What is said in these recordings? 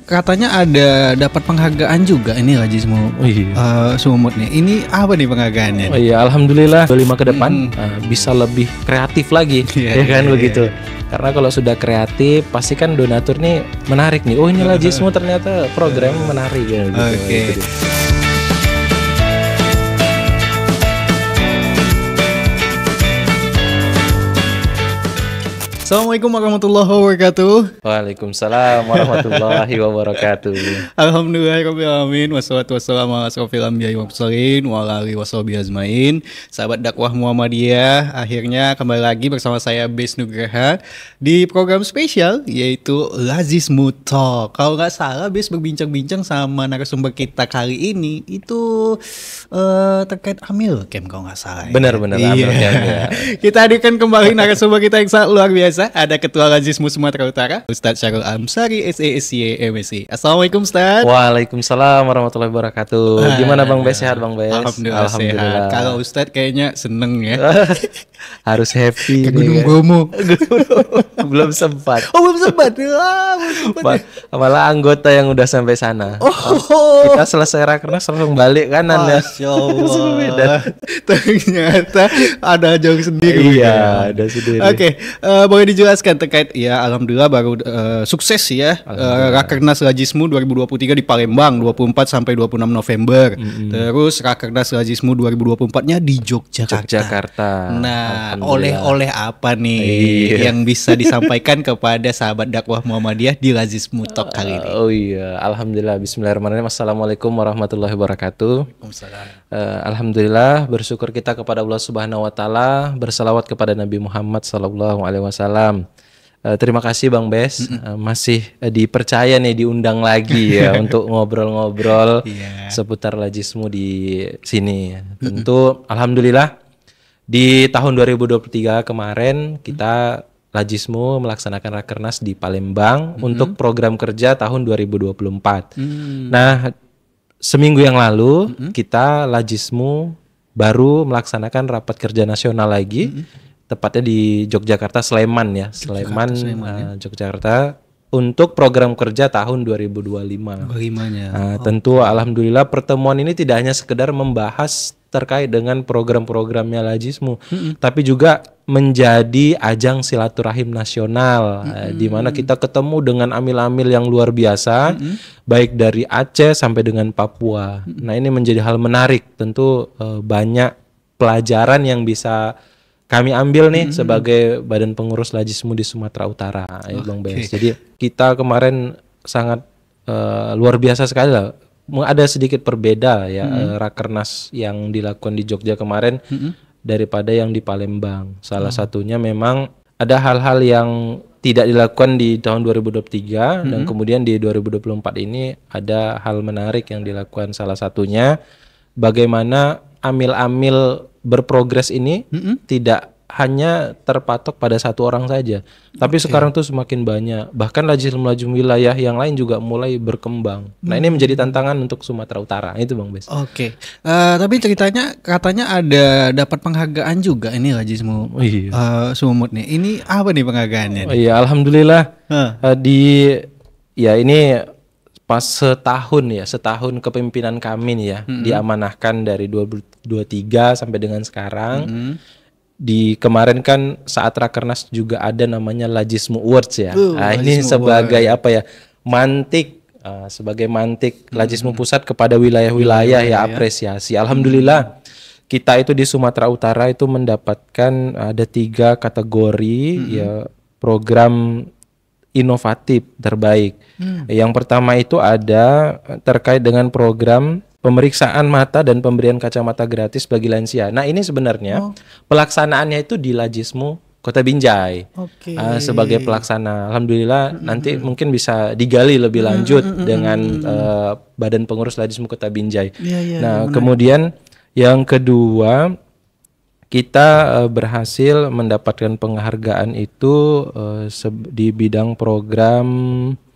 katanya ada dapat penghargaan juga ini Lajismu. Oh iya. Sumut nih. Ini apa nih penghargaannya? Oh iya, alhamdulillah 5 ke depan bisa lebih kreatif lagi, ya kan begitu. Karena kalau sudah kreatif, pasti kan donatur nih menarik nih. Oh ini Lajismu ternyata program menarik ya gitu. Oke. Gitu. Assalamualaikum warahmatullahi wabarakatuh. Waalaikumsalam warahmatullahi wabarakatuh. Alhamdulillahirabbil alamin wassalatu wassalamu ala asrofil anbiya'i wal mursalin wa ala alihi washabihi ajmain. Sahabat dakwah Muhammadiyah, akhirnya kembali lagi bersama saya Bes Nugraha di program spesial yaitu Lajismu Talk. Kalau nggak salah Bes berbincang-bincang sama narasumber kita kali ini itu terkait Amil Camp kalau nggak salah. Benar-benar Iya. Amil Camp, ya. Kita hadirkan kembali narasumber kita yang sangat luar biasa. Ada Ketua Lajismu Sumatera Utara, Ustadz Syarul Amsari, SESY, MSI. Assalamualaikum Ustadz. Waalaikumsalam warahmatullahi wabarakatuh. Gimana Bang Bes, sehat Bang Bes? Alhamdulillah sehat. Kalau Ustadz kayaknya seneng ya. Harus happy. Ke nih, Gunung kan? Bromo. Belum sempat. Oh belum sempat. Belum sempat. Malah anggota yang udah sampai sana. Kita selesai rakernas langsung balik kanan ya. Masya Allah. Ternyata ada jauh sendiri. Iya, ada sendiri. Oke, boleh dijelaskan terkait ya alhamdulillah baru sukses ya Rakernas Lajismu 2023 di Palembang 24 sampai 26 November. Terus Rakernas Lajismu 2024-nya di Yogyakarta. Nah, oleh-oleh apa nih yang bisa disampaikan kepada sahabat dakwah Muhammadiyah di Lajismu Talk kali ini? Oh iya, alhamdulillah. Bismillahirrahmanirrahim. Assalamualaikum warahmatullahi wabarakatuh. Alhamdulillah, bersyukur kita kepada Allah Subhanahu wa taala, bersalawat kepada Nabi Muhammad sallallahu alaihi wasallam. Terima kasih Bang Bes, masih dipercaya nih diundang lagi ya untuk ngobrol-ngobrol seputar Lajismu di sini. Tentu alhamdulillah di tahun 2023 kemarin kita Lajismu melaksanakan Rakernas di Palembang untuk program kerja tahun 2024. Nah, seminggu yang lalu kita Lajismu baru melaksanakan rapat kerja nasional lagi, tepatnya di Yogyakarta, Sleman ya, Sleman, Yogyakarta untuk program kerja tahun 2025. Tentu alhamdulillah pertemuan ini tidak hanya sekedar membahas terkait dengan program-programnya Lajismu, tapi juga menjadi ajang silaturahim nasional, di mana kita ketemu dengan amil-amil yang luar biasa, baik dari Aceh sampai dengan Papua. Nah ini menjadi hal menarik, tentu banyak pelajaran yang bisa kami ambil nih sebagai badan pengurus Lajismu di Sumatera Utara, ya Bang Bes. Jadi kita kemarin sangat luar biasa sekali lah. Ada sedikit berbeda ya Rakernas yang dilakukan di Jogja kemarin daripada yang di Palembang. Salah satunya memang ada hal-hal yang tidak dilakukan di tahun 2023 dan kemudian di 2024 ini ada hal menarik yang dilakukan. Salah satunya bagaimana amil-amil berprogres ini tidak hanya terpatok pada satu orang saja, tapi sekarang tuh semakin banyak. Bahkan Lajismu wilayah yang lain juga mulai berkembang. Nah ini menjadi tantangan untuk Sumatera Utara. Itu Bang Bes. Tapi ceritanya katanya ada dapat penghargaan juga ini Lajismu Sumut nih. Ini apa nih penghargaannya? Oh iya, alhamdulillah. Ini pas setahun kepemimpinan kami nih ya, diamanahkan dari 2023 sampai dengan sekarang. Di kemarin kan saat Rakernas juga ada namanya Lajismu Awards ya. Ini sebagai sebagai mantik Lajismu Pusat kepada wilayah-wilayah ya apresiasi. Alhamdulillah kita itu di Sumatera Utara itu mendapatkan ada 3 kategori ya program inovatif terbaik. Yang pertama itu ada terkait dengan program pemeriksaan mata dan pemberian kacamata gratis bagi lansia. Nah ini sebenarnya pelaksanaannya itu di Lajismu Kota Binjai sebagai pelaksana. Alhamdulillah nanti mungkin bisa digali lebih lanjut dengan badan pengurus Lajismu Kota Binjai. Kemudian yang kedua kita berhasil mendapatkan penghargaan itu di bidang program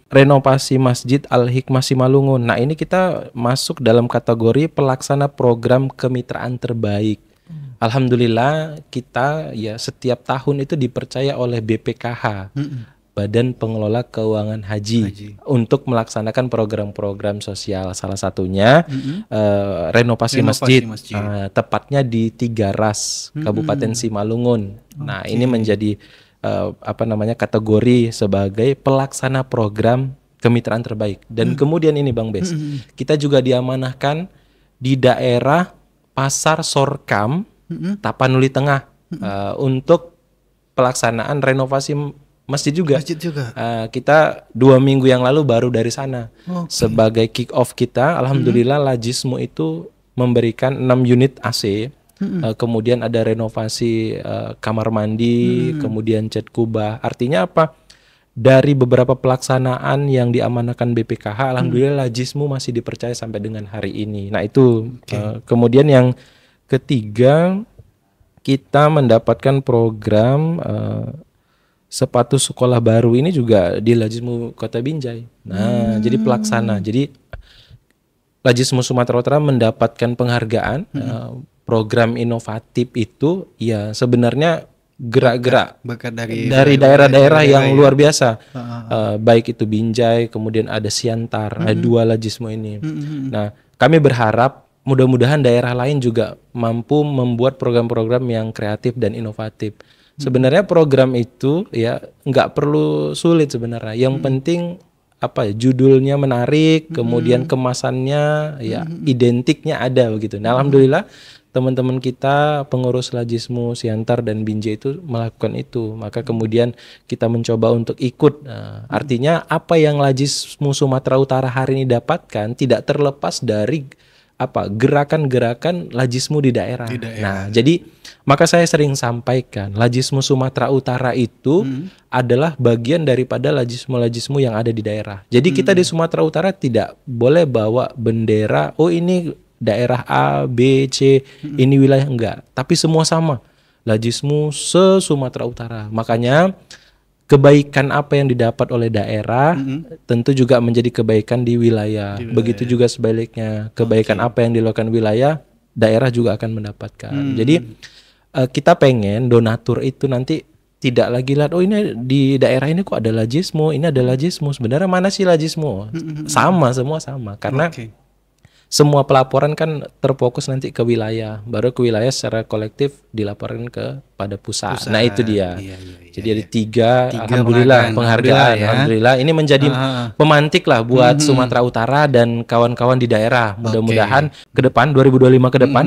renovasi Masjid Al-Hikmah Simalungun. Nah ini kita masuk dalam kategori pelaksana program kemitraan terbaik. Alhamdulillah kita ya setiap tahun itu dipercaya oleh BPKH Badan Pengelola Keuangan Haji untuk melaksanakan program-program sosial. Salah satunya renovasi masjid. Tepatnya di Tiga Ras, Kabupaten Simalungun. Nah, ini menjadi kategori sebagai pelaksana program kemitraan terbaik. Dan kemudian ini Bang Bes, kita juga diamanahkan di daerah Pasar Sorkam, Tapanuli Tengah, untuk pelaksanaan renovasi masjid juga. Kita 2 minggu yang lalu baru dari sana. Sebagai kick off kita, alhamdulillah Lajismu itu memberikan 6 unit AC. Kemudian ada renovasi kamar mandi, kemudian cat kubah. Artinya apa? Dari beberapa pelaksanaan yang diamanahkan BPKH, alhamdulillah Lajismu masih dipercaya sampai dengan hari ini. Nah itu. Kemudian yang ketiga, kita mendapatkan program sepatu sekolah baru ini juga di Lajismu Kota Binjai. Nah, jadi pelaksana. Jadi Lajismu Sumatera Utara mendapatkan penghargaan program inovatif itu ya sebenarnya gerak-gerak dari daerah-daerah yang luar biasa. Baik itu Binjai, kemudian ada Siantar, ada 2 Lajismu ini. Nah, kami berharap mudah-mudahan daerah lain juga mampu membuat program-program yang kreatif dan inovatif. Sebenarnya program itu ya nggak perlu sulit sebenarnya. Yang penting judulnya menarik, kemudian kemasannya ya identiknya ada begitu. Nah, alhamdulillah teman-teman kita pengurus Lajismu Siantar dan Binjai itu melakukan itu. Maka kemudian kita mencoba untuk ikut. Artinya apa yang Lajismu Sumatera Utara hari ini dapatkan tidak terlepas dari gerakan-gerakan Lajismu di daerah. Nah, jadi maka saya sering sampaikan Lajismu Sumatera Utara itu adalah bagian daripada Lajismu yang ada di daerah. Jadi kita di Sumatera Utara tidak boleh bawa bendera, oh ini daerah A, B, C, ini wilayah, enggak. Tapi semua sama. Lajismu se-Sumatera Utara. Makanya kebaikan apa yang didapat oleh daerah tentu juga menjadi kebaikan di wilayah. Begitu juga sebaliknya, kebaikan apa yang dilakukan wilayah, daerah juga akan mendapatkan. Jadi kita pengen donatur itu nanti tidak lagi lihat, oh ini di daerah ini kok ada Lajismu, ini ada Lajismu. Sebenarnya mana sih Lajismu? Sama, semua sama. Karena semua pelaporan kan terfokus nanti ke wilayah, baru ke wilayah secara kolektif dilaporkan kepada pusat. Nah itu dia. Jadi ada 3 alhamdulillah penghargaan. Alhamdulillah ini menjadi pemantik lah buat Sumatera Utara dan kawan-kawan di daerah. Mudah-mudahan ke depan 2025 ke depan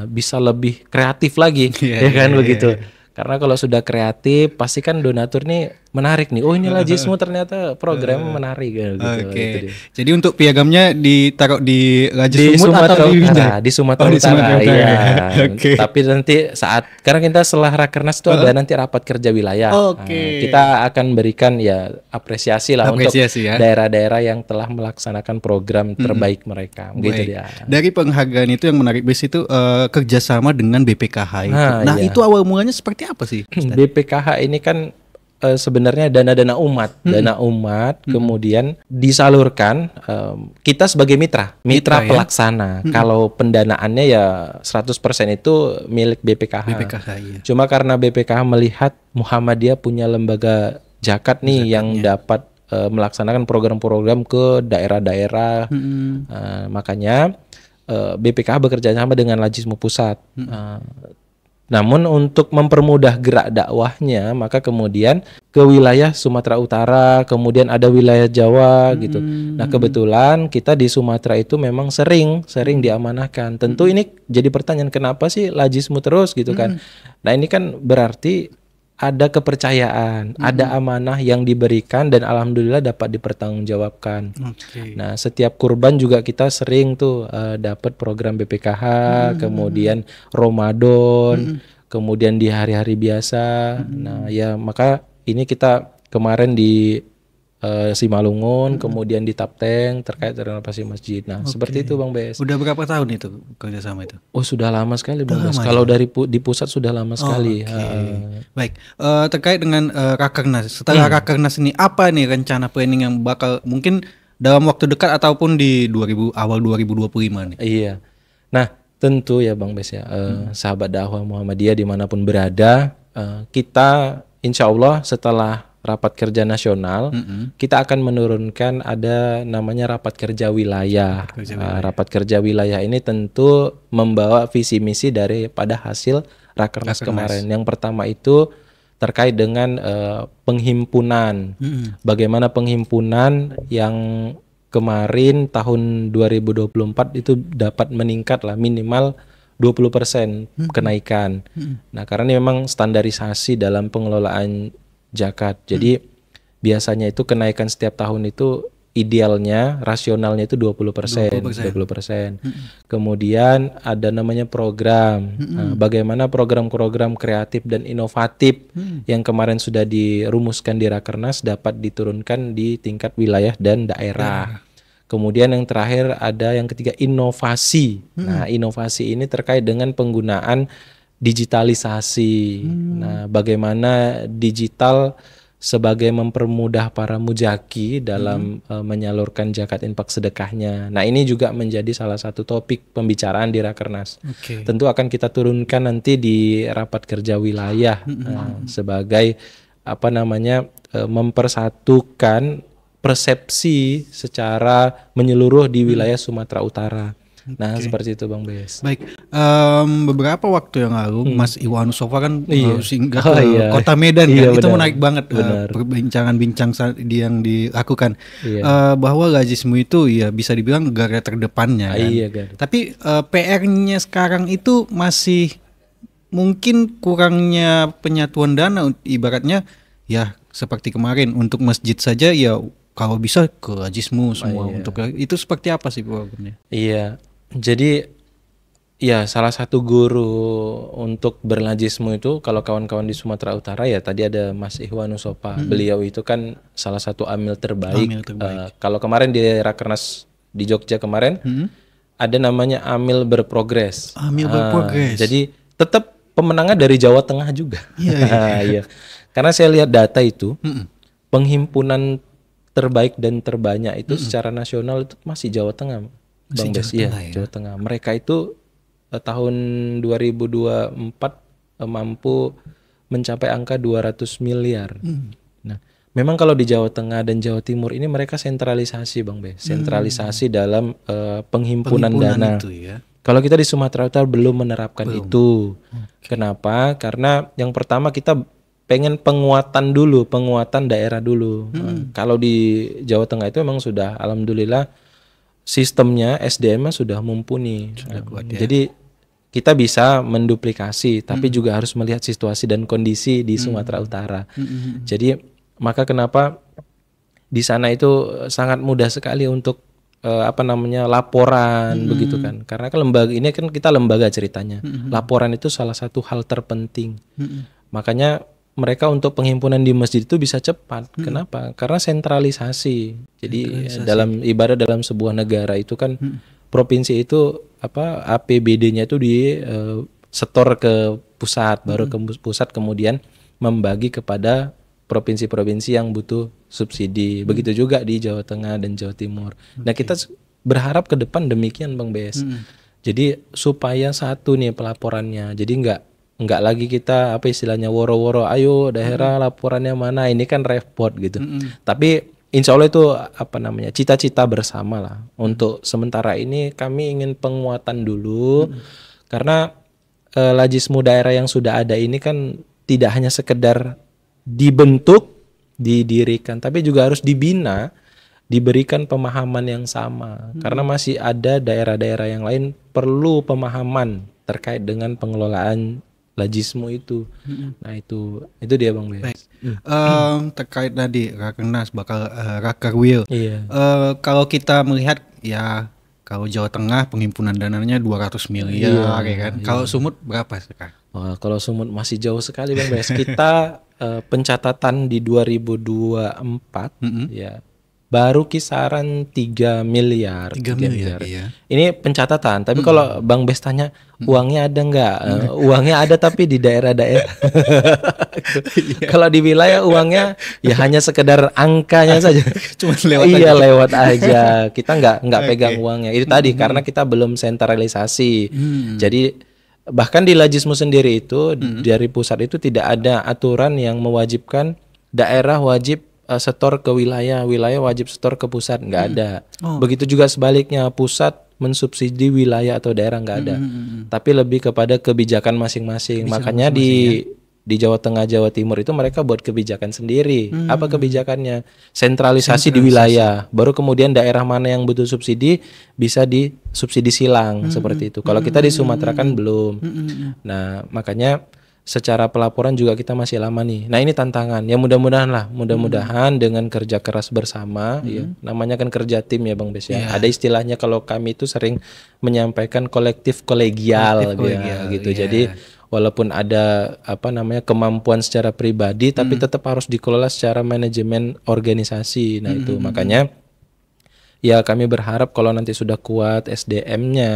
bisa lebih kreatif lagi, ya kan begitu. Karena kalau sudah kreatif, pasti kan donatur nih menarik nih. Oh ini Lajismu ternyata programnya menarik gitu. Gitu. Jadi untuk piagamnya ditaruh di Lajismu atau di Binjai? Di Sumatera Utara. Iya. Tapi nanti karena kita setelah Rakernas itu ada nanti rapat kerja wilayah. Kita akan berikan ya apresiasi lah untuk daerah-daerah yang telah melaksanakan program terbaik mereka. Gitu dia. Dari penghargaan itu yang menarik base itu kerjasama dengan BPKH itu. Nah itu awal mulanya seperti apa sih? BPKH ini kan sebenarnya dana umat, kemudian disalurkan kita sebagai mitra pelaksana. Kalau pendanaannya ya 100% itu milik BPKH. Cuma karena BPKH melihat Muhammadiyah punya lembaga zakat nih yang dapat melaksanakan program-program ke daerah-daerah, makanya BPKH bekerja sama dengan Lajismu Pusat. Namun untuk mempermudah gerak dakwahnya, maka kemudian ke wilayah Sumatera Utara, kemudian ada wilayah Jawa gitu. Nah kebetulan kita di Sumatera itu memang sering diamanahkan. Tentu ini jadi pertanyaan, kenapa sih Lajismu terus gitu kan? Nah ini kan berarti ada kepercayaan, ada amanah yang diberikan dan alhamdulillah dapat dipertanggungjawabkan. Nah, setiap kurban juga kita sering tuh dapat program BPKH, kemudian Ramadan, kemudian di hari-hari biasa. Nah, ya maka ini kita kemarin di Simalungun, kemudian di Tapteng terkait renovasi masjid. Nah, seperti itu Bang Bes. Udah berapa tahun itu kerjasama itu? Oh, sudah lama sekali Bang Bes. Kalau dari di pusat sudah lama sekali. Baik, terkait dengan Rakernas. Setelah Rakernas ini apa nih rencana planning yang bakal mungkin dalam waktu dekat ataupun di awal 2025 nih? Iya. Nah, tentu ya Bang Bes ya, sahabat dakwah Muhammadiyah dimanapun berada, kita insya Allah setelah rapat kerja nasional, kita akan menurunkan ada namanya rapat kerja wilayah. Rapat kerja wilayah ini tentu membawa visi misi daripada hasil Rakernas kemarin. Yang pertama itu terkait dengan penghimpunan. Bagaimana penghimpunan yang kemarin tahun 2024 itu dapat meningkat lah minimal 20% kenaikan. Nah, karena ini memang standarisasi dalam pengelolaan zakat. Jadi biasanya itu kenaikan setiap tahun itu idealnya, rasionalnya itu 20%. Kemudian ada namanya program. Nah, bagaimana program-program kreatif dan inovatif yang kemarin sudah dirumuskan di Rakernas dapat diturunkan di tingkat wilayah dan daerah. Kemudian yang terakhir ada yang ketiga, inovasi. Nah, inovasi ini terkait dengan penggunaan digitalisasi. Nah, bagaimana digital sebagai mempermudah para mujaki dalam menyalurkan zakat infak sedekahnya. Nah, ini juga menjadi salah satu topik pembicaraan di Rakernas. Tentu akan kita turunkan nanti di rapat kerja wilayah sebagai mempersatukan persepsi secara menyeluruh di wilayah Sumatera Utara. Nah, seperti itu Bang Bes. Baik, beberapa waktu yang lalu Mas Iwan Sofa kan singgah ke Kota Medan kan, itu menarik banget perbincangan-bincang yang dilakukan bahwa Lajismu itu ya bisa dibilang garda terdepannya kan. Tapi PR-nya sekarang itu masih mungkin kurangnya penyatuan dana, ibaratnya ya seperti kemarin untuk masjid saja ya kalau bisa ke Lajismu semua untuk itu seperti apa sih programnya? Iya. Jadi ya salah satu guru untuk berlajismu itu kalau kawan-kawan di Sumatera Utara ya tadi ada Mas Ikhwan Usopa. Beliau itu kan salah satu amil terbaik. Kalau kemarin di Rakernas di Jogja kemarin ada namanya amil berprogres. Berprogres. Jadi tetap pemenangnya dari Jawa Tengah juga. Iya. Karena saya lihat data itu penghimpunan terbaik dan terbanyak itu secara nasional itu masih Jawa Tengah. Bang Bes, Jawa Tengah. Mereka itu tahun 2024 mampu mencapai angka 200 miliar. Nah, memang kalau di Jawa Tengah dan Jawa Timur ini mereka sentralisasi Bang Bes. Sentralisasi dalam penghimpunan dana. Itu, ya. Kalau kita di Sumatera Utara belum menerapkan itu. Kenapa? Karena yang pertama kita pengen penguatan daerah dulu. Kalau di Jawa Tengah itu memang sudah alhamdulillah sistemnya SDM-nya sudah mumpuni. Jadi kita bisa menduplikasi, tapi juga harus melihat situasi dan kondisi di Sumatera Utara. Jadi maka kenapa di sana itu sangat mudah sekali untuk laporan begitu kan. Karena kan lembaga ini kan kita lembaga ceritanya. Laporan itu salah satu hal terpenting. Makanya mereka untuk penghimpunan di masjid itu bisa cepat. Kenapa? Karena sentralisasi. Jadi dalam ibadah dalam sebuah negara itu kan provinsi itu APBD-nya itu di setor ke pusat, baru ke pusat kemudian membagi kepada provinsi-provinsi yang butuh subsidi. Begitu juga di Jawa Tengah dan Jawa Timur. Nah, kita berharap ke depan demikian Bang Bes. Jadi supaya satu nih pelaporannya. Jadi enggak lagi kita istilahnya woro-woro, ayo daerah laporannya mana, ini kan repot gitu. Tapi insya Allah itu cita-cita bersama lah. Untuk sementara ini kami ingin penguatan dulu karena Lajismu daerah yang sudah ada ini kan tidak hanya sekedar dibentuk, didirikan, tapi juga harus dibina, diberikan pemahaman yang sama. Karena masih ada daerah-daerah yang lain perlu pemahaman terkait dengan pengelolaan Lajismu itu. Nah itu dia Bang Bes. Terkait tadi Rakernas bakal Rakerwil. Kalau kita melihat ya kalau Jawa Tengah penghimpunan dananya 200 miliar ya kan. Kalau Sumut berapa sekarang? Kalau Sumut masih jauh sekali Bang Bes. Kita pencatatan di 2024 ya baru kisaran 3 miliar. 3 miliar. Iya. Ini pencatatan, tapi kalau Bang Bes tanya uangnya ada enggak? Uangnya ada tapi di daerah-daerah. Kalau di wilayah uangnya ya hanya sekedar angkanya saja. Cuma lewat aja. Lewat aja. Kita enggak pegang uangnya. Itu tadi karena kita belum sentralisasi. Jadi bahkan di Lajismu sendiri itu dari pusat itu tidak ada aturan yang mewajibkan daerah wajib setor ke wilayah, wilayah wajib setor ke pusat, nggak ada. Begitu juga sebaliknya, pusat mensubsidi wilayah atau daerah, nggak ada. Tapi lebih kepada kebijakan masing-masing. Makanya di Jawa Tengah, Jawa Timur itu mereka buat kebijakan sendiri. Apa kebijakannya? Sentralisasi di wilayah. Baru kemudian daerah mana yang butuh subsidi bisa disubsidi silang seperti itu. Kalau kita di Sumatera kan belum. Nah, makanya secara pelaporan juga kita masih lama nih. Nah, ini tantangan. Ya mudah-mudahan dengan kerja keras bersama, ya. Namanya kan kerja tim ya Bang Bes ya. Ada istilahnya kalau kami itu sering menyampaikan kolektif kolegial gitu. Jadi walaupun ada kemampuan secara pribadi, tapi tetap harus dikelola secara manajemen organisasi. Nah, itu makanya ya kami berharap kalau nanti sudah kuat SDM-nya,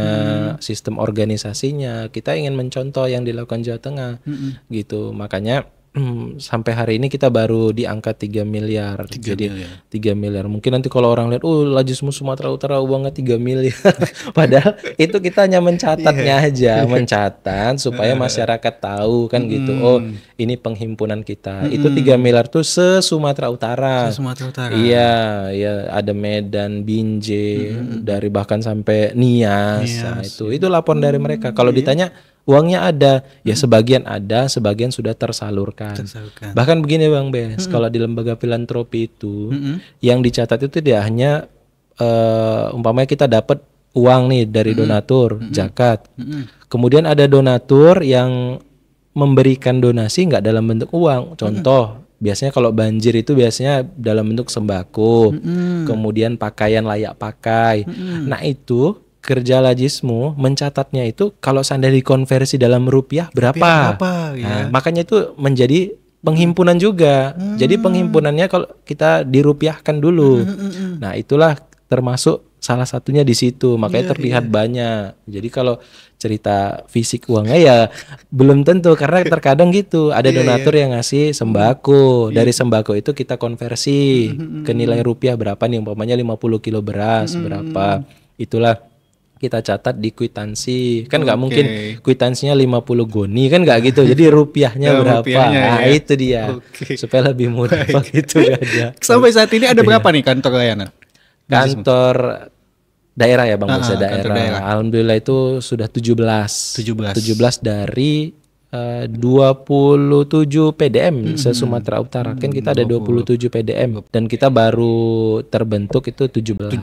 sistem organisasinya, kita ingin mencontoh yang dilakukan Jawa Tengah gitu. Makanya sampai hari ini kita baru di angka 3 miliar. Jadi 3 miliar. Mungkin nanti kalau orang lihat, Lajismu Sumatera Utara uangnya 3 miliar. Padahal itu kita hanya mencatatnya aja, mencatat supaya masyarakat tahu kan gitu. Oh, ini penghimpunan kita. Itu 3 miliar tuh se-Sumatera Utara. Se-Sumatera Utara. Iya, ada Medan, Binjai, dari bahkan sampai Nias. Nah, itu laporan dari mereka. Kalau ditanya uangnya ada, ya sebagian ada, sebagian sudah tersalurkan. Bahkan begini Bang Bes, kalau di lembaga filantropi itu yang dicatat itu dia hanya umpamanya kita dapat uang nih dari donatur, zakat. Kemudian ada donatur yang memberikan donasi nggak dalam bentuk uang. Contoh, biasanya kalau banjir itu biasanya dalam bentuk sembako, kemudian pakaian layak pakai. Nah, itu kerja Lajismu mencatatnya itu kalau seandainya dikonversi dalam rupiah berapa nah, makanya itu menjadi penghimpunan juga. Jadi penghimpunannya kalau kita dirupiahkan dulu. Nah, itulah termasuk salah satunya di situ. Makanya terlihat banyak. Jadi kalau cerita fisik uangnya ya belum tentu, karena terkadang gitu ada donatur yang ngasih sembako. Dari sembako itu kita konversi ke nilai rupiah berapa nih, umpamanya 50 kilo beras berapa. Itulah kita catat di kwitansi. Kan nggak mungkin kwitansinya 50 goni kan nggak gitu. Jadi rupiahnya berapa. Nah, itu dia. Supaya lebih mudah begitu aja. Sampai saat ini ada berapa nih kantor layanan? Kantor daerah ya Bang, daerah. Alhamdulillah itu sudah 17 dari 27 PDM se-Sumatera Utara. Kan kita ada 27 PDM dan kita baru terbentuk itu 17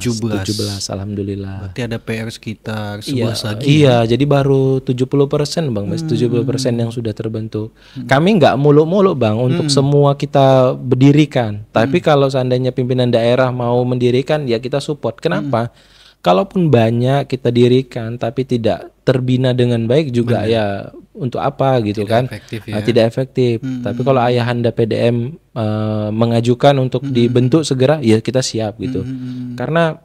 alhamdulillah. Berarti ada PR sekitar 11 lagi. Iya, jadi baru 70% Bang Mas, 70% yang sudah terbentuk. Kami nggak muluk-muluk Bang untuk semua kita berdirikan. Tapi kalau seandainya pimpinan daerah mau mendirikan ya kita support. Kenapa? Kalaupun banyak kita dirikan tapi tidak terbina dengan baik juga ya untuk apa gitu tidak kan? Efektif ya. Tidak efektif. Tapi kalau ayahanda PDM mengajukan untuk dibentuk segera, ya kita siap gitu. Karena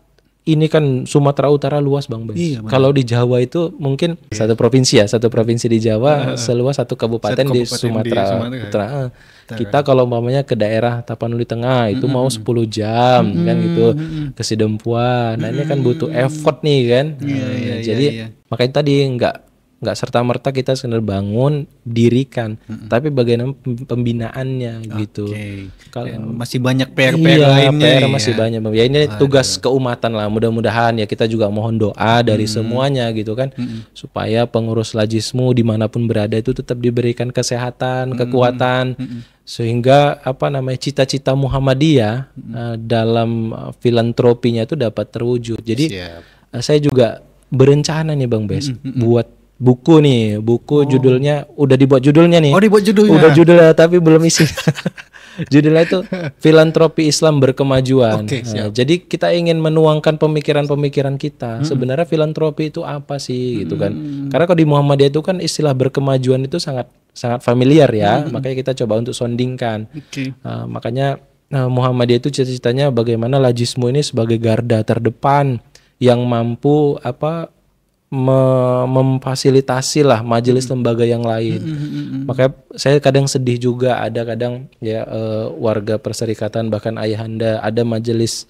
ini kan Sumatera Utara luas Bang Bes. Iya, kalau di Jawa itu mungkin satu provinsi di Jawa seluas satu kabupaten di Sumatera Utara. Kita kalau umpamanya ke daerah Tapanuli Tengah itu mau 10 jam kan gitu ke Sidempuan. Nah, ini kan butuh effort nih kan. Jadi makanya tadi nggak serta-merta kita sekedar bangun, dirikan, tapi bagaimana pembinaannya gitu. Kalau masih banyak PR-PR lainnya. PR masih banyak. Ya ini tugas keumatan lah. Mudah-mudahan ya kita juga mohon doa dari semuanya gitu kan, supaya pengurus Lajismu dimanapun berada itu tetap diberikan kesehatan, kekuatan, sehingga cita-cita Muhammadiyah dalam filantropinya itu dapat terwujud. Jadi saya juga berencana nih Bang Bes buat buku judulnya udah dibuat judulnya nih. Dibuat judulnya. Udah judulnya tapi belum isi. Judulnya itu Filantropi Islam Berkemajuan. Jadi kita ingin menuangkan pemikiran-pemikiran kita. Sebenarnya filantropi itu apa sih gitu kan? Karena kalau di Muhammadiyah itu kan istilah berkemajuan itu sangat sangat familiar ya. Makanya kita coba untuk sondingkan. Makanya Muhammadiyah itu cita-citanya bagaimana Lajismu ini sebagai garda terdepan yang mampu memfasilitasi lah majelis lembaga yang lain. Makanya saya kadang sedih juga, ada kadang ya warga perserikatan bahkan ayahanda ada majelis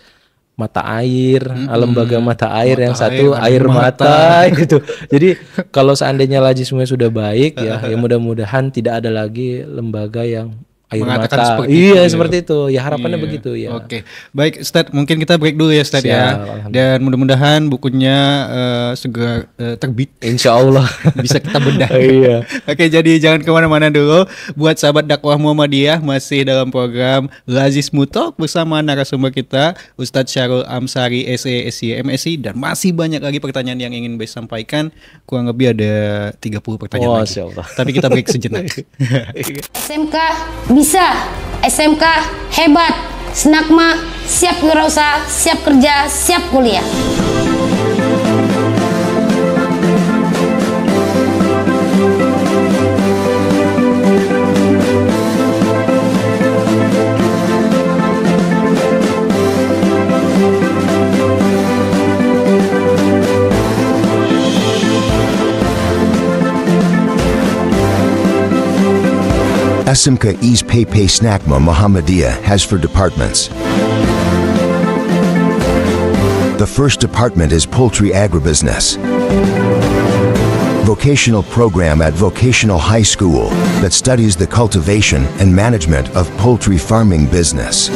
mata air, lembaga mata air yang satu air mata gitu. Jadi kalau seandainya Lajismu sudah baik ya mudah-mudahan tidak ada lagi lembaga yang air mengatakan mata. seperti Iya, itu. seperti itu. Ya harapannya begitu ya. Oke. Baik, Ustadz, mungkin kita break dulu ya, Ustadz ya. Siap, Dan mudah-mudahan bukunya segera terbit. Insya Allah. Bisa kita bedah. Iya. Oke, jadi jangan kemana-mana dulu. Buat sahabat dakwah Muhammadiyah, masih dalam program Lazismu Talk bersama narasumber kita Ustadz Syarul Amsari, SE, SY, MSI, dan masih banyak lagi pertanyaan yang ingin Bes sampaikan. Kurang lebih ada 30 pertanyaan lagi. Allah. Tapi kita break sejenak. SMK bisa, SMK hebat, Snakma siap wirausaha, siap kerja, siap kuliah. SMK East Pay Snakma Muhammadiyah has 4 departments. The first department is Poultry Agribusiness. Vocational program at Vocational High School that studies the cultivation and management of poultry farming business.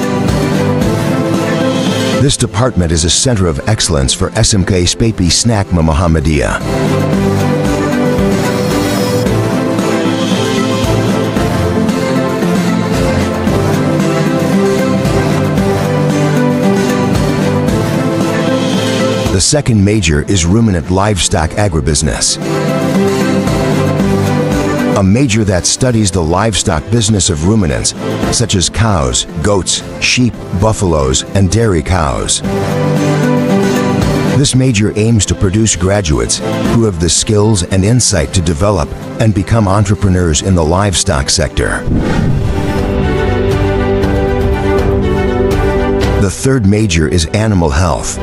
This department is a center of excellence for SMK Spapi Snakma Muhammadiyah. The second major is Ruminant Livestock Agribusiness, a major that studies the livestock business of ruminants, such as cows, goats, sheep, buffaloes, and dairy cows. This major aims to produce graduates who have the skills and insight to develop and become entrepreneurs in the livestock sector. The third major is Animal Health.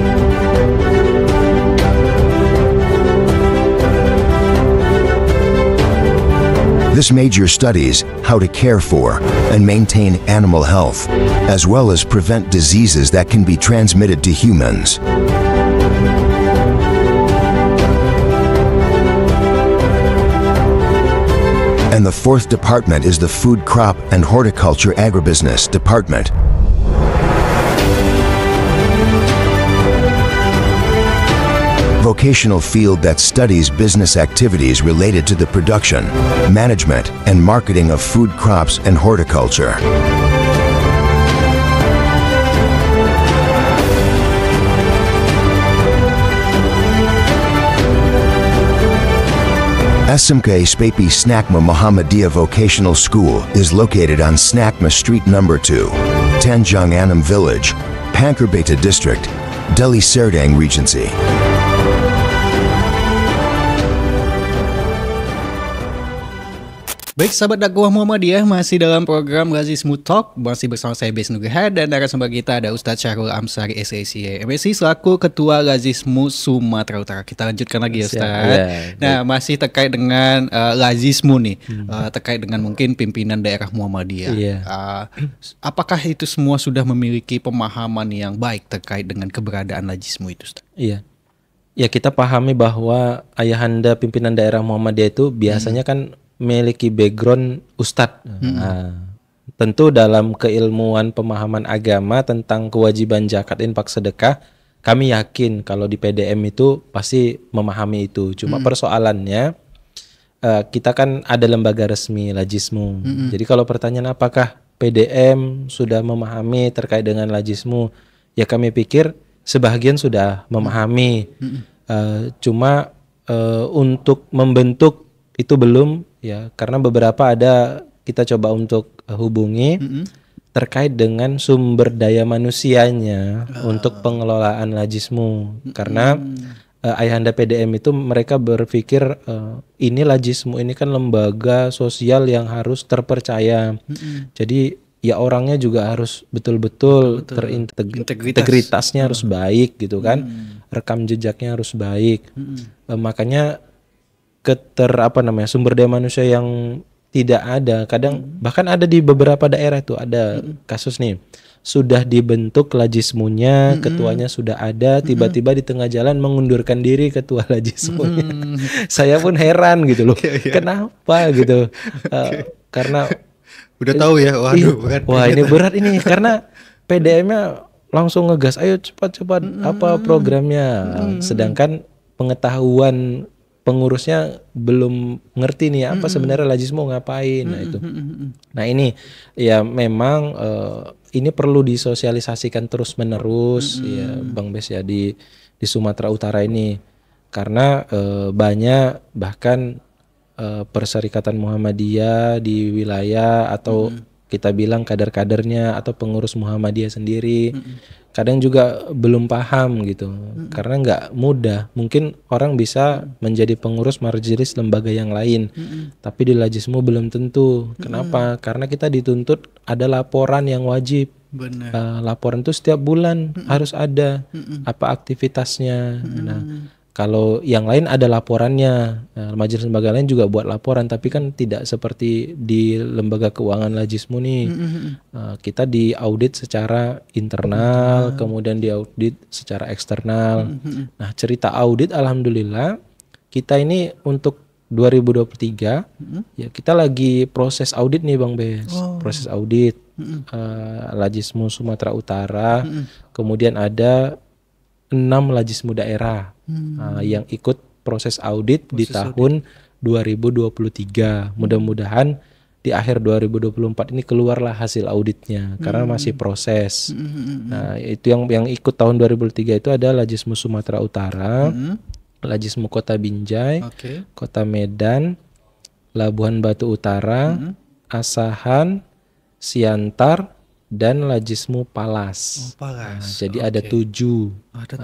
This major studies how to care for and maintain animal health, as well as prevent diseases that can be transmitted to humans. And the fourth department is the Food, Crop, and Horticulture Agribusiness Department. Vocational field that studies business activities related to the production, management, and marketing of food crops and horticulture. SMK Spapi Snakma Muhammadiyah Vocational School is located on Snakma Street number 2, Tanjung Anam Village, Pankerbeta District, Delhi Serdang Regency. Baik, sahabat dakwah Muhammadiyah, masih dalam program Lazismu Talk, masih bersama saya Bes Nugraha dan narasumber kita ada Ustadz Syarul Amsari, SE, MSI selaku Ketua Lazismu Sumatera Utara. Kita lanjutkan lagi ya, Ustadz. Nah, masih terkait dengan Lazismu nih, terkait dengan mungkin pimpinan daerah Muhammadiyah. Apakah itu semua sudah memiliki pemahaman yang baik terkait dengan keberadaan Lazismu itu, Ustadz? Iya. Ya, kita pahami bahwa ayahanda pimpinan daerah Muhammadiyah itu biasanya kan memiliki background ustadz. Tentu dalam keilmuan pemahaman agama tentang kewajiban zakat, infak, sedekah, kami yakin kalau di PDM itu pasti memahami itu. Cuma persoalannya kita kan ada lembaga resmi Lazismu. Jadi kalau pertanyaan apakah PDM sudah memahami terkait dengan Lazismu, ya kami pikir sebagian sudah memahami. Cuma untuk membentuk itu belum, ya, karena beberapa ada kita coba untuk hubungi terkait dengan sumber daya manusianya untuk pengelolaan Lazismu. Karena ayahanda PDM itu mereka berpikir ini Lazismu ini kan lembaga sosial yang harus terpercaya. Jadi ya orangnya juga harus betul-betul integritasnya harus baik gitu kan. Rekam jejaknya harus baik. Makanya sumber daya manusia yang tidak ada, kadang bahkan ada di beberapa daerah itu ada kasus nih, sudah dibentuk Lazismunya, ketuanya sudah ada, tiba-tiba di tengah jalan mengundurkan diri ketua Lazismunya. Saya pun heran gitu loh, kenapa gitu? Karena Udah tahu ya, waduh berat. Wah ini berat ini karena PDM-nya langsung ngegas, ayo cepat-cepat apa programnya. Sedangkan pengetahuan pengurusnya belum ngerti nih apa sebenarnya Lajis mau ngapain. Nah itu. Nah ini ya memang ini perlu disosialisasikan terus-menerus ya Bang Bes ya di Sumatera Utara ini karena banyak bahkan Perserikatan Muhammadiyah di wilayah atau kita bilang kader-kadernya atau pengurus Muhammadiyah sendiri kadang juga belum paham gitu karena nggak mudah. Mungkin orang bisa menjadi pengurus majelis lembaga yang lain tapi di Lajismu belum tentu. Kenapa? Karena kita dituntut ada laporan yang wajib. Laporan itu setiap bulan harus ada apa aktivitasnya. Nah kalau yang lain ada laporannya, majelis lembaga lain juga buat laporan, tapi kan tidak seperti di lembaga keuangan Lajismu nih. Kita diaudit secara internal, kemudian diaudit secara eksternal. Nah cerita audit, alhamdulillah kita ini untuk 2023 ya kita lagi proses audit nih Bang Bes, proses audit Lajismu Sumatera Utara, kemudian ada 6 Lajismu daerah yang ikut proses audit di tahun 2023. Mudah-mudahan di akhir 2024 ini keluarlah hasil auditnya karena masih proses. Nah, itu yang ikut tahun 2003 itu ada Lajismu Sumatera Utara, Lajismu Kota Binjai, Kota Medan, Labuhan Batu Utara, Asahan, Siantar, dan Lajismu Palas. Nah, jadi ada 7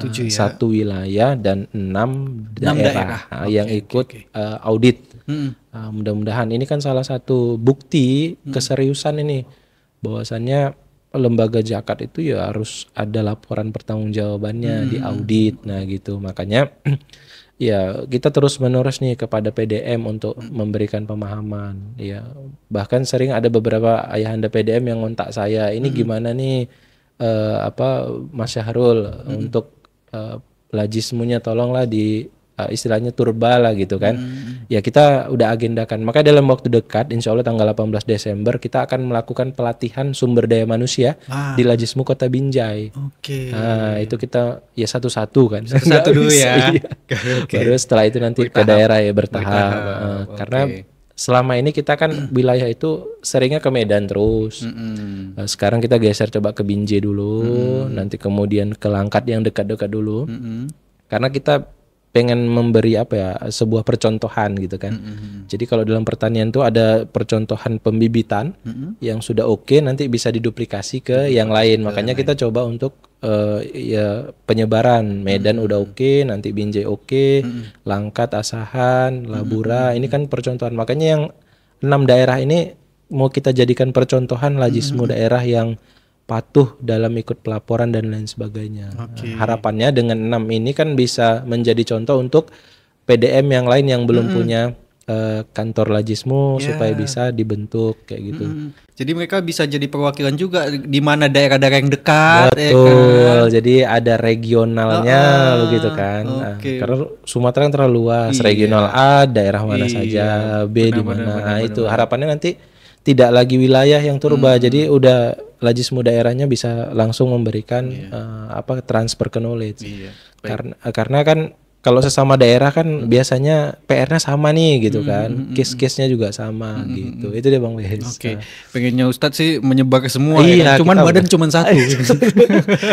ya? Satu wilayah dan 6 daerah, yang ikut audit. Mudah-mudahan ini kan salah satu bukti keseriusan ini bahwasannya lembaga zakat itu ya harus ada laporan pertanggungjawabannya di audit. Nah gitu makanya ya kita terus menerus nih kepada PDM untuk memberikan pemahaman ya. Bahkan sering ada beberapa ayahanda PDM yang ngontak saya, ini gimana nih Mas Syahrul untuk Lajismunya tolonglah di istilahnya turba lah gitu kan. Ya kita udah agendakan. Maka dalam waktu dekat insya Allah tanggal 18 Desember kita akan melakukan pelatihan sumber daya manusia di Lajismu Kota Binjai. Nah itu kita ya satu-satu kan. Satu dulu ya. Baru setelah itu nanti ke daerah ya bertahap. Karena selama ini kita kan wilayah itu seringnya ke Medan terus. Sekarang kita geser coba ke Binjai dulu. Nanti kemudian ke Langkat yang dekat-dekat dulu. Karena kita pengen memberi sebuah percontohan gitu kan. Jadi kalau dalam pertanian tuh ada percontohan pembibitan yang sudah oke, nanti bisa diduplikasi ke yang lain. Makanya kita coba untuk ya penyebaran. Medan udah oke, nanti Binjai oke, Langkat, Asahan, Labura, ini kan percontohan. Makanya yang 6 daerah ini mau kita jadikan percontohan Lajismu daerah yang patuh dalam ikut pelaporan dan lain sebagainya. Harapannya dengan 6 ini kan bisa menjadi contoh untuk PDM yang lain yang belum punya kantor Lajismu supaya bisa dibentuk kayak gitu. Jadi mereka bisa jadi perwakilan juga di mana daerah-daerah yang dekat. Betul. Jadi ada regionalnya begitu kan. Karena Sumatera kan terlalu luas. Regional A daerah mana saja, B di mana. Itu harapannya nanti tidak lagi wilayah yang turba. Jadi udah Lajismu daerahnya bisa langsung memberikan transfer knowledge. Karena kan kalau sesama daerah kan biasanya PR-nya sama nih gitu kan. Case-case-nya juga sama gitu. Itu dia Bang Wes. Pengennya Ustadz sih menyebar ke semua ya. Cuman badan cuma satu.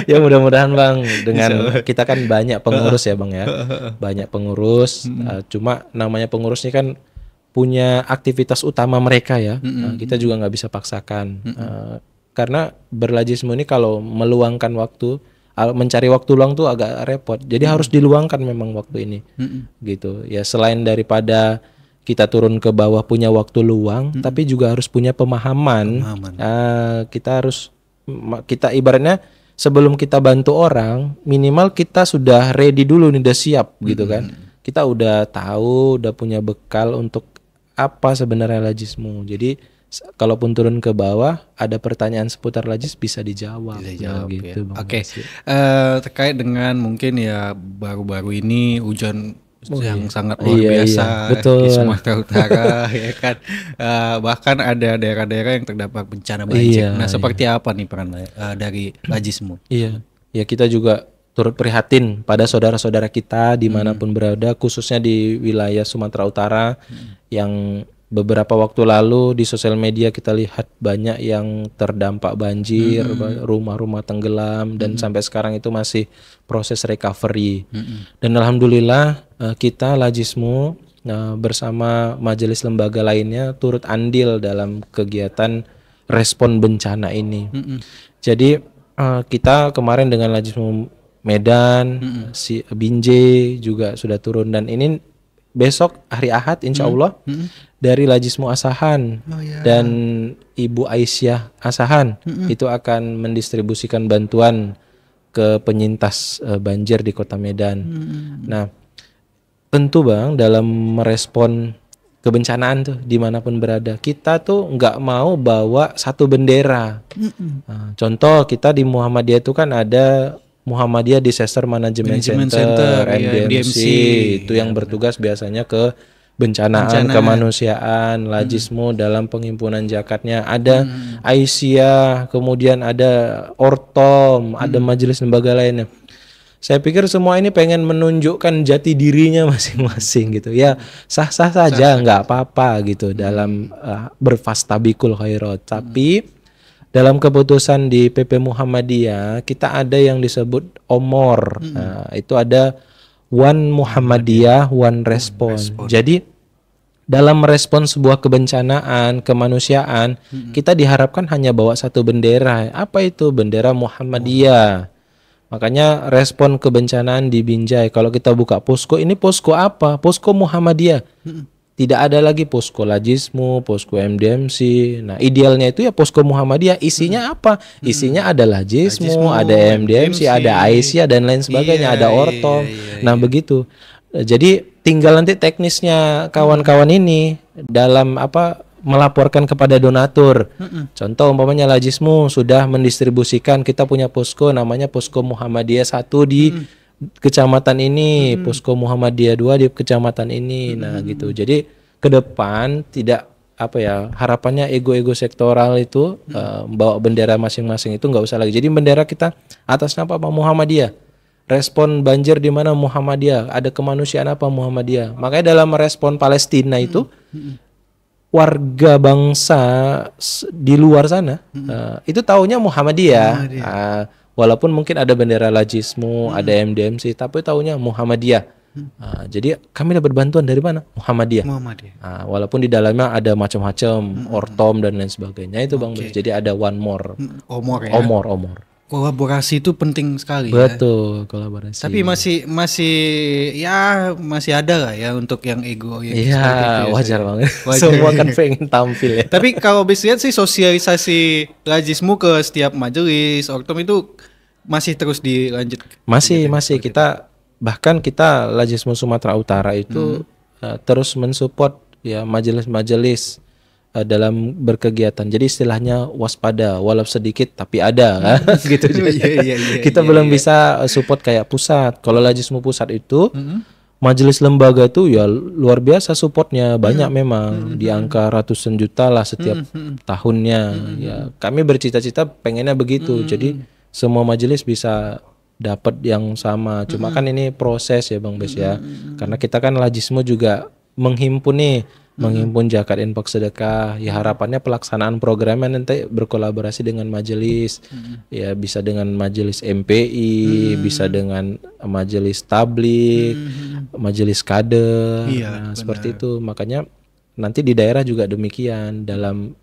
Ya mudah-mudahan Bang dengan kita kan banyak pengurus ya Bang ya. Banyak pengurus. Cuma namanya pengurus ini kan punya aktivitas utama mereka ya. Kita juga nggak bisa paksakan. Karena berlajismu ini kalau meluangkan waktu, mencari waktu luang tuh agak repot. Jadi harus diluangkan memang waktu ini. Gitu. Ya selain daripada kita turun ke bawah punya waktu luang, tapi juga harus punya pemahaman. Kita ibaratnya sebelum kita bantu orang, minimal kita sudah ready dulu nih, udah siap gitu kan. Kita udah tahu, udah punya bekal untuk apa sebenarnya Lajismu. Jadi kalaupun turun ke bawah ada pertanyaan seputar Lajis bisa dijawab gitu. Terkait dengan mungkin ya baru-baru ini hujan yang sangat luar biasa betul. di Sumatera Utara ya kan. Bahkan ada daerah-daerah yang terdampak bencana banjir. Nah, seperti apa nih peran dari Lajismu? Iya, ya kita juga turut prihatin pada saudara-saudara kita dimanapun berada, khususnya di wilayah Sumatera Utara yang beberapa waktu lalu di sosial media kita lihat banyak yang terdampak banjir, rumah-rumah tenggelam dan sampai sekarang itu masih proses recovery. Dan alhamdulillah kita Lajismu bersama majelis lembaga lainnya turut andil dalam kegiatan respon bencana ini. Jadi kita kemarin dengan Lajismu Medan, si Binjai juga sudah turun, dan ini besok hari Ahad insya Allah dari Lajismu Asahan dan Ibu Aisyah Asahan itu akan mendistribusikan bantuan ke penyintas banjir di Kota Medan. Nah, tentu Bang, dalam merespon kebencanaan tuh dimanapun berada, kita tuh nggak mau bawa satu bendera. Nah, contoh kita di Muhammadiyah itu kan ada Muhammadiyah Disaster Management Center, MDMC, itu yang bertugas biasanya ke bencana kemanusiaan. Lajismu dalam penghimpunan zakatnya ada Aisyah, kemudian ada Ortom, ada majelis lembaga lainnya. Saya pikir semua ini pengen menunjukkan jati dirinya masing-masing gitu ya, sah-sah saja, nggak apa-apa gitu dalam berfastabikul khairat. Tapi dalam keputusan di PP Muhammadiyah kita ada yang disebut OMOR. Nah, itu ada One Muhammadiyah, One Response. Jadi dalam merespon sebuah kebencanaan kemanusiaan, kita diharapkan hanya bawa satu bendera. Apa itu? Bendera Muhammadiyah. Makanya respon kebencanaan di Binjai, kalau kita buka posko, ini posko apa? Posko Muhammadiyah. Tidak ada lagi posko Lajismu, posko MDMC. Nah, idealnya itu ya posko Muhammadiyah. Isinya apa? Isinya ada Lajismu, ada MDMC, ada Aisyah dan lain sebagainya, ada Ortom. Nah, begitu. Jadi tinggal nanti teknisnya kawan-kawan ini dalam melaporkan kepada donatur. Contoh umpamanya Lajismu sudah mendistribusikan, kita punya posko namanya posko Muhammadiyah 1 di kecamatan ini, posko Muhammadiyah 2 di kecamatan ini. Nah, gitu. Jadi ke depan tidak harapannya ego-ego sektoral itu bawa bendera masing-masing itu nggak usah lagi. Jadi bendera kita atas nama apa? Muhammadiyah. Respon banjir di mana? Muhammadiyah. Ada kemanusiaan apa? Muhammadiyah. Makanya dalam merespon Palestina itu warga bangsa di luar sana itu taunya Muhammadiyah. Walaupun mungkin ada bendera Lajismu, ada MDMC, tapi taunya Muhammadiyah. Jadi kami dapat bantuan dari mana? Muhammadiyah. Walaupun di dalamnya ada macam-macam, Ortom dan lain sebagainya itu Bang. Jadi ada One More. Omor. Kolaborasi itu penting sekali. Betul, kolaborasi. Tapi masih ada lah ya untuk yang ego yang Iya, wajar banget. Semua kan pengen tampil ya. Tapi kalau bisa lihat sih sosialisasi Lajismu ke setiap majelis Ortom itu masih terus dilanjut. Masih kita bahkan kita Lajismu Sumatera Utara itu terus mensupport ya majelis-majelis dalam berkegiatan. Jadi istilahnya waspada, walau sedikit tapi ada gitu. Kita belum bisa support kayak pusat. Kalau Lajismu pusat itu majelis lembaga itu ya luar biasa supportnya, banyak memang di angka ratusan juta lah setiap tahunnya. Ya kami bercita-cita pengennya begitu. Jadi semua majelis bisa dapat yang sama. Cuma kan ini proses ya Bang Bes ya. Karena kita kan Lajismu juga menghimpun zakat infak sedekah. Ya harapannya pelaksanaan programnya nanti berkolaborasi dengan majelis. Ya bisa dengan majelis MPI, bisa dengan majelis tablik, majelis kader. Seperti itu. Makanya nanti di daerah juga demikian, dalam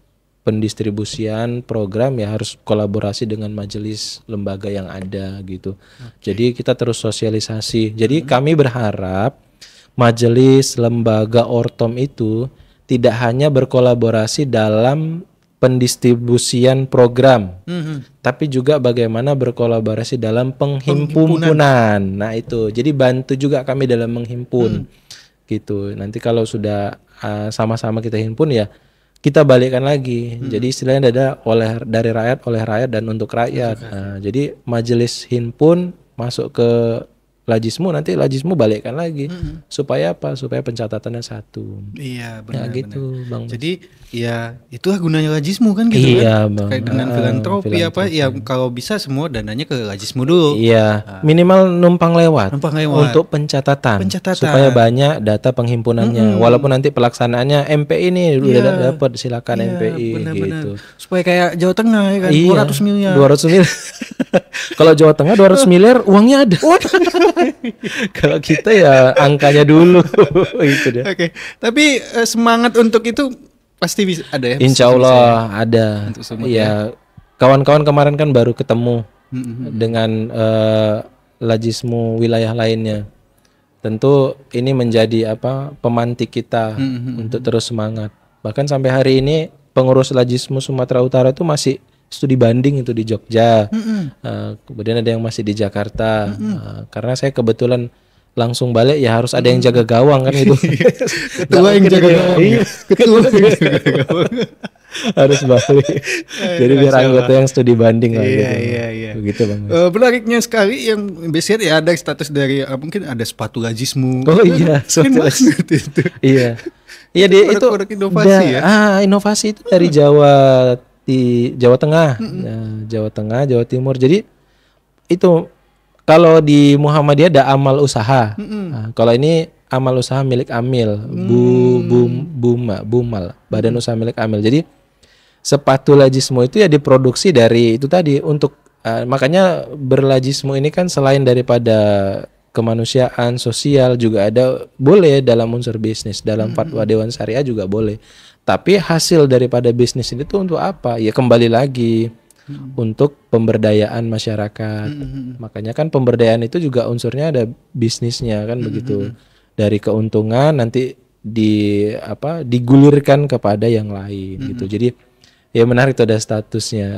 pendistribusian program ya harus kolaborasi dengan majelis lembaga yang ada gitu. Jadi kita terus sosialisasi. Jadi kami berharap majelis lembaga Ortom itu tidak hanya berkolaborasi dalam pendistribusian program, tapi juga bagaimana berkolaborasi dalam penghimpunan. Nah itu, jadi bantu juga kami dalam menghimpun gitu. Nanti kalau sudah sama-sama kita himpun ya kita balikkan lagi. Jadi istilahnya ada dari rakyat, oleh rakyat dan untuk rakyat. Nah, jadi majelis himpun masuk ke Lajismu, nanti Lajismu balikkan lagi. Supaya apa? Supaya pencatatannya satu. Iya, benar. Ya gitu, Bang. Jadi ya itulah gunanya Lajismu kan gitu Iya, kan. Bang. Terkait dengan filantropi apa ya, kalau bisa semua dananya ke Lajismu dulu. Iya, minimal numpang lewat. Untuk pencatatan. Supaya banyak data penghimpunannya. Walaupun nanti pelaksanaannya MPI ini udah dapat, silakan MPI gitu. Supaya kayak Jawa Tengah ya kan, 200 miliar. 200 miliar. Kalau Jawa Tengah 200 miliar uangnya ada. Kalau kita ya angkanya dulu. Itu deh. Oke. Tapi semangat untuk itu pasti bisa ada ya. Insya Allah ada. Ya. Kawan-kawan kemarin kan baru ketemu dengan Lajismu wilayah lainnya. Tentu ini menjadi pemantik kita untuk terus semangat. Bahkan sampai hari ini pengurus Lajismu Sumatera Utara itu masih studi banding itu di Jogja. Kemudian ada yang masih di Jakarta. Karena saya kebetulan langsung balik ya harus ada yang jaga gawang kan itu. Ketua yang jaga gawang. Ketua yang jaga gawang. Harus balik. Jadi biar anggota yang studi banding lah gitu. Iya. Begitu Bang. Menariknya sekali yang biasanya ya ada status dari mungkin ada sepatu Lajismu. Oh iya, sepatu Lajismu itu. Iya. Iya dia itu produk inovasi ya. Inovasi itu dari Jawa Tengah. Jawa Tengah, Jawa Timur. Jadi itu kalau di Muhammadiyah ada amal usaha. Nah, kalau ini amal usaha milik Amil, Bumal, Badan Usaha milik Amil. Jadi sepatu Lajismu itu ya diproduksi dari itu tadi untuk makanya berlajismu ini kan selain daripada kemanusiaan, sosial juga ada boleh dalam unsur bisnis, dalam fatwa Dewan Syariah juga boleh. Tapi hasil daripada bisnis ini tuh untuk apa? Ya kembali lagi untuk pemberdayaan masyarakat. Makanya kan pemberdayaan itu juga unsurnya ada bisnisnya kan begitu. Dari keuntungan nanti digulirkan kepada yang lain gitu. Jadi ya menarik tuh ada statusnya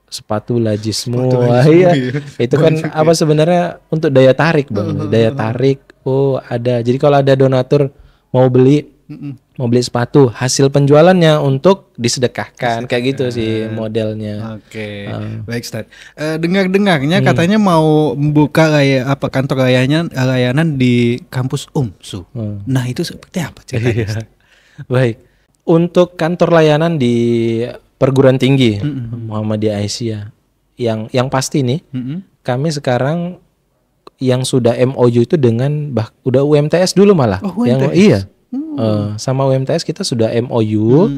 sepatu Lajismu. Iya. Itu kan sebenarnya untuk daya tarik Bang. Daya tarik ada. Jadi kalau ada donatur mau beli sepatu, hasil penjualannya untuk disedekahkan kayak gitu sih modelnya. Oke. Baik Ustaz. Dengar-dengarnya katanya mau membuka kantor layanan di kampus UMSU. Nah, itu seperti apa ceritanya? Baik. Untuk kantor layanan di perguruan tinggi Muhammadiyah Aisyah yang pasti nih kami sekarang yang sudah MOU itu dengan udah UMTS dulu malah. UMTS. Sama UMTS kita sudah MOU.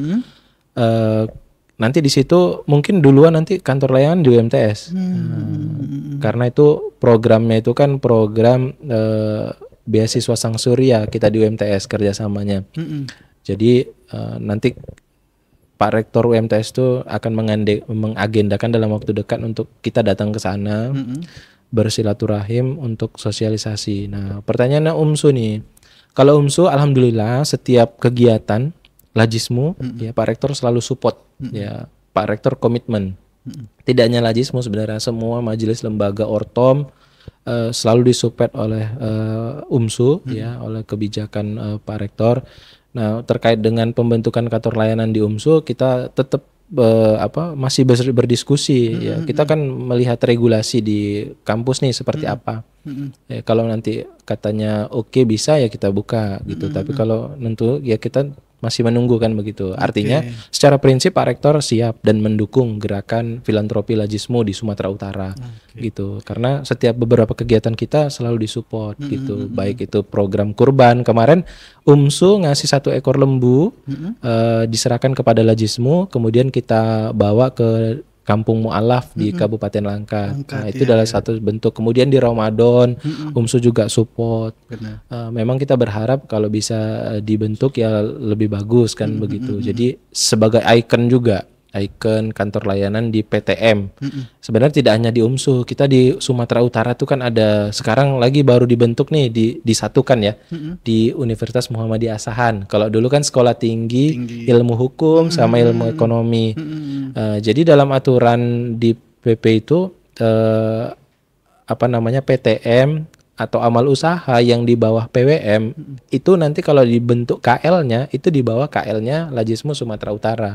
Nanti di situ mungkin duluan nanti kantor layanan di UMTS. Karena itu programnya itu kan program beasiswa Sang Surya kita di UMTS kerjasamanya. Jadi nanti Pak Rektor UMTS itu akan mengagendakan dalam waktu dekat untuk kita datang ke sana bersilaturahim untuk sosialisasi. Nah, pertanyaannya UMSU nih. Kalau UMSU alhamdulillah setiap kegiatan Lajismu ya Pak Rektor selalu support ya Pak Rektor komitmen. Tidak hanya Lajismu sebenarnya semua majelis lembaga Ortom selalu disupport oleh UMSU ya oleh kebijakan Pak Rektor. Nah, terkait dengan pembentukan kantor layanan di UMSU kita tetap masih berdiskusi ya. Kita kan melihat regulasi di kampus nih seperti apa. Ya, kalau nanti katanya oke bisa ya kita buka gitu. Tapi kalau tentu ya kita masih menunggu kan begitu. Artinya secara prinsip Pak Rektor siap dan mendukung gerakan filantropi Lajismu di Sumatera Utara gitu. Karena setiap beberapa kegiatan kita selalu disupport gitu. Baik itu program kurban kemarin UMSU ngasih 1 ekor lembu diserahkan kepada Lajismu, kemudian kita bawa ke Kampung Mu'alaf di Kabupaten Langkat. Nah, itu adalah satu bentuk. Kemudian di Ramadan UMSU juga support. Memang kita berharap kalau bisa dibentuk ya lebih bagus kan begitu. Jadi sebagai ikon juga, ikon kantor layanan di PTM. Sebenarnya tidak hanya di UMSU, kita di Sumatera Utara tuh kan ada sekarang lagi baru dibentuk nih disatukan ya di Universitas Muhammadiyah Asahan. Kalau dulu kan sekolah tinggi ilmu hukum sama ilmu ekonomi. Jadi dalam aturan di PP itu PTM atau amal usaha yang di bawah PWM itu nanti kalau dibentuk KL-nya itu di bawah KL-nya Lajismu Sumatera Utara.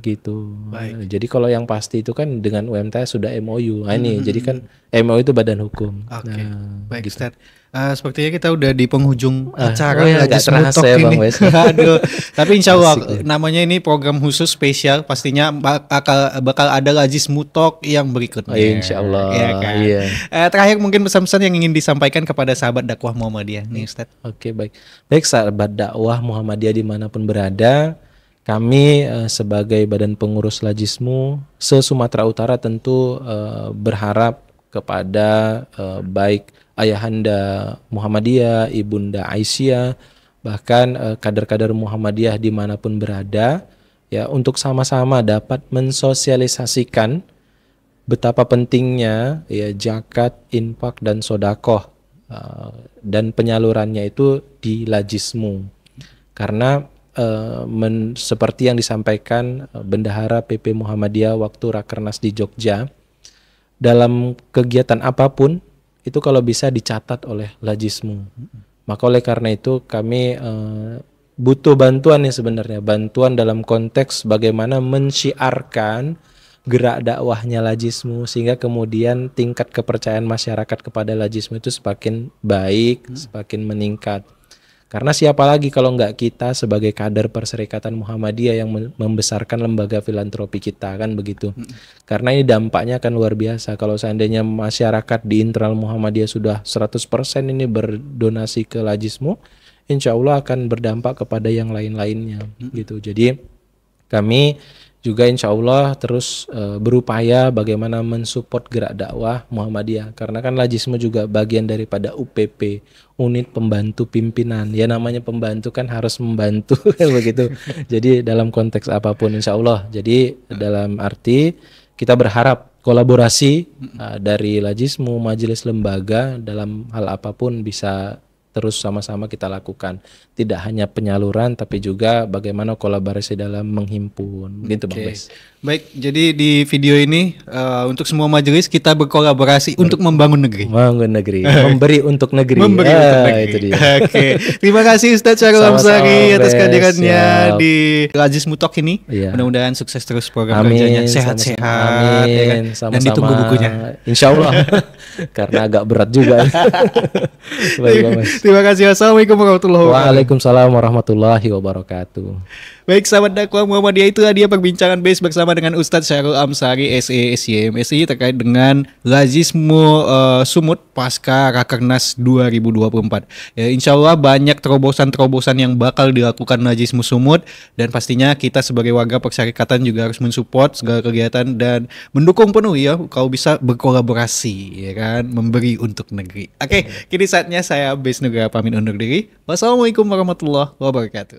Gitu. Baik. Jadi kalau yang pasti itu kan dengan UMTS sudah MOU. Nah ini jadi kan MOU itu badan hukum. Oke. Nah, Baik, gitu. Ustadz. Sepertinya kita udah di penghujung acara oh ya, nggak Lajismu terasa Talk ya, Bang ini. Wes. Aduh. Tapi insya Allah Asik, namanya ini program khusus spesial. Pastinya bakal ada Lajismu Talk yang berikutnya. Oh, insya Allah. Ya kan? Iya. Terakhir mungkin pesan-pesan yang ingin disampaikan kepada sahabat dakwah Muhammadiyah nih, Ustadz. Oke, baik. Baik, sahabat dakwah Muhammadiyah dimanapun berada, kami sebagai badan pengurus Lajismu se-Sumatera Utara tentu berharap kepada baik Ayahanda Muhammadiyah, Ibunda Aisyah, bahkan kader-kader Muhammadiyah dimanapun berada, ya untuk sama-sama dapat mensosialisasikan betapa pentingnya ya zakat, infak dan sodakoh dan penyalurannya itu di Lajismu. Karena seperti yang disampaikan Bendahara PP Muhammadiyah waktu Rakernas di Jogja, dalam kegiatan apapun itu kalau bisa dicatat oleh Lajismu. Maka oleh karena itu kami butuh bantuan nih sebenarnya, bantuan dalam konteks bagaimana mensyiarkan gerak dakwahnya Lajismu sehingga kemudian tingkat kepercayaan masyarakat kepada Lajismu itu semakin baik, semakin meningkat. Karena siapa lagi kalau nggak kita sebagai kader Perserikatan Muhammadiyah yang membesarkan lembaga filantropi kita, kan begitu. Karena ini dampaknya akan luar biasa. Kalau seandainya masyarakat di internal Muhammadiyah sudah 100% ini berdonasi ke Lajismu, insya Allah akan berdampak kepada yang lain-lainnya gitu. Jadi kami juga insya Allah terus berupaya bagaimana mensupport gerak dakwah Muhammadiyah. Karena kan Lajismu juga bagian daripada UPP, unit pembantu pimpinan. Ya namanya pembantu kan harus membantu begitu. Jadi dalam konteks apapun insya Allah. Jadi dalam arti kita berharap kolaborasi dari Lajismu, majelis lembaga dalam hal apapun bisa terus sama-sama kita lakukan. Tidak hanya penyaluran tapi juga bagaimana kolaborasi dalam menghimpun. Gitu Bang Bes. Baik, jadi di video ini untuk semua majelis kita berkolaborasi untuk membangun negeri. Membangun negeri, memberi untuk negeri. Memberi untuk negeri. Itu dia. Oke. Terima kasih Ustadz Syarul Sama-sama, Amsari atas Bes. kehadirannya Siap. di Lajismu Talk ini. Iya. Mudah-mudahan sukses terus program Amin, kerjanya, sama-sama. sehat-sehat ya kan? Amin, Dan sama-sama. ditunggu bukunya. Insya Allah. Karena agak berat juga. Baik, Bang Bes. Terima kasih. Wassalamualaikum warahmatullahi wabarakatuh. Waalaikumsalam warahmatullahi wabarakatuh. Baik, sahabat dakwah Muhammadiyah, itulah dia perbincangan base bersama dengan Ustadz Syarul Amsari SE SYM SI terkait dengan Lajismu Sumut pasca Rakernas 2024. Ya, insya Allah banyak terobosan-terobosan yang bakal dilakukan Lajismu Sumut, dan pastinya kita sebagai warga persyarikatan juga harus mensupport segala kegiatan dan mendukung penuh ya kalau bisa berkolaborasi ya kan, memberi untuk negeri. Oke, kini saatnya saya Bes Nugraha pamit undur diri. Wassalamualaikum warahmatullahi wabarakatuh.